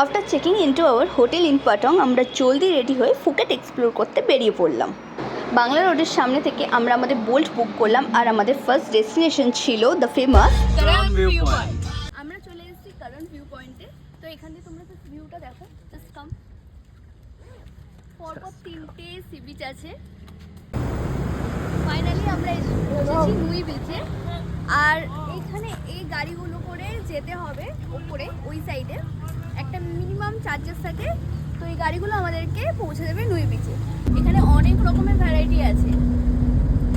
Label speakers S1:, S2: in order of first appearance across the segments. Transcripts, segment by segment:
S1: After checking into hour hotel in Patong আমরা জলদি ready হয়ে ফুকেট এক্সপ্লোর করতে বেরিয়ে পড়লাম। বাংলা রোডের সামনে থেকে আমরা আমাদের বোল্ট বুক করলাম আর আমাদের ফার্স্ট ডেস্টিনেশন ছিল দ্য ফেমাস
S2: কারণ ভিউ পয়েন্ট।
S1: আমরা চলে এসেছি কারণ ভিউ পয়েন্টে। তো এখান থেকে তোমরা জাস্ট ভিউটা দেখো, জাস্ট কাম। পরপর তিনটে সি বিচ আছে। ফাইনালি আমরা এসেছি নুই বিচে। আর এখানে এই গাড়িগুলো করে যেতে হবে ওপরে ওই সাইডে, একটা মিনিমাম চার্জেস থাকে। তো এই গাড়িগুলো আমাদেরকে পৌঁছে দেবে নুই বিচে। এখানে অনেক রকমের ভ্যারাইটি আছে।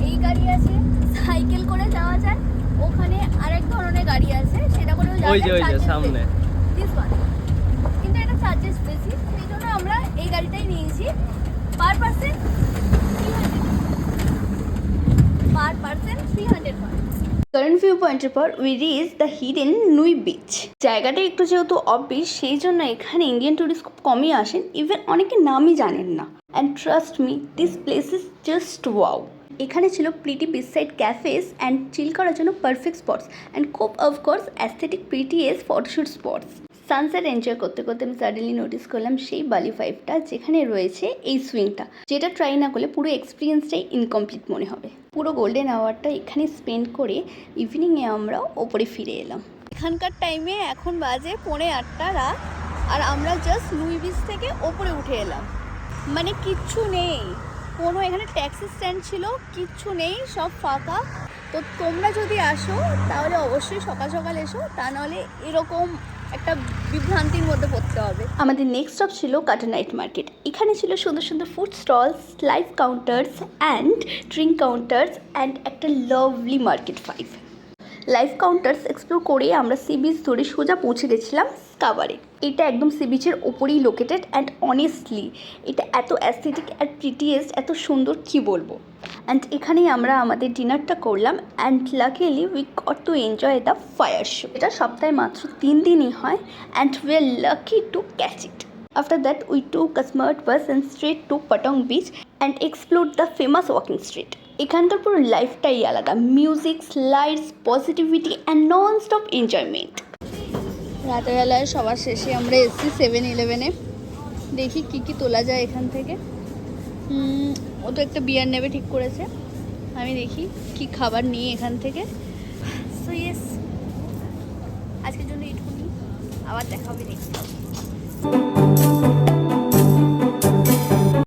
S1: এই গাড়ি আছে, সাইকেল করে যাওয়া যায়। ওখানে আরেক ধরনের গাড়ি আছে, সেটা করেও যাওয়া যায় সামনে। কিন্তু এটা চার্জেস বেশি, সেই জন্য আমরা এই গাড়িটাই নিয়েছি। পার পার্সন 300 কারেন্ট ভিউ পয়েন্টের পর উই রিচ দ্য হিডেন নুই বিচ। জায়গাটা একটু যেহেতু অফবিচ, সেই জন্য এখানে ইন্ডিয়ান টুরিস্ট খুব কমই আসেন। ইভেন অনেকে নামই জানেন না। And trust me, this place is just wow. এখানে ছিল pretty beach side cafes and chill করার জন্য পারফেক্ট স্পটস অ্যান্ড খুব অফকোর্স অ্যাস্থেটিক প্রিটিএস ফটোশ্যুট স্পটস। সানসেট এনজয় করতে করতে আমি সাডেনলি নোটিস করলাম সেই বালি ফাইভটা, যেখানে রয়েছে এই সুইংটা, যেটা ট্রাই না করলে পুরো এক্সপিরিয়েন্সটাই ইনকমপ্লিট মনে হবে। পুরো গোল্ডেন আওয়ারটা এখানে স্পেন্ড করে ইভিনিংয়ে আমরা ওপরে ফিরে এলাম। এখানকার টাইমে এখন বাজে 8:45 রাত, আর আমরা জাস্ট নুই বিচ থেকে ওপরে উঠে এলাম। মানে কিচ্ছু নেই, কোনো এখানে ট্যাক্সি স্ট্যান্ড ছিল কিচ্ছু নেই, সব ফাঁকা। তো তোমরা যদি আসো তাহলে অবশ্যই সকাল সকাল এসো, তা নাহলে এরকম একটা বিভ্রান্তির মধ্যে পড়তে হবে। আমাদের নেক্সট স্টপ ছিল কাটন নাইট মার্কেট। এখানে ছিল সুন্দর সুন্দর food stalls, live counters and drink counters and একটা lovely market five. Live counters explore করে আমরা সি বিচ ধরে সোজা পৌঁছে গেছিলাম স্কাবারে। এটা একদম সি বিচের ওপরেই লোকেটেড অ্যান্ড অনেস্টলি এটা এত অ্যাস্থেটিক অ্যান্ড প্রিটিয়েস্ট, এত সুন্দর কি বলবো। অ্যান্ড এখানেই আমরা আমাদের ডিনারটা করলাম and luckily we got to enjoy the fire show. এটা সপ্তাহে মাত্র 3 দিনই হয় and we are lucky to catch it. After that, we took a smart bus and straight to Patong Beach and explored the famous walking street. এখানকার পুরো লাইফটাই আলাদা, music, slides, positivity and non stop enjoyment. রাতেরবেলায় সবার শেষে আমরা এসেছি 7-Eleven-এ। দেখি কি তোলা যায় এখান থেকে। ও তো একটা বিয়ার নেবে ঠিক করেছে, আমি দেখি কি খাবার নিই এখান থেকে। সো ইয়েস, আজকের জন্য এইটুকুনি, আবার দেখা হবে নেক্সট।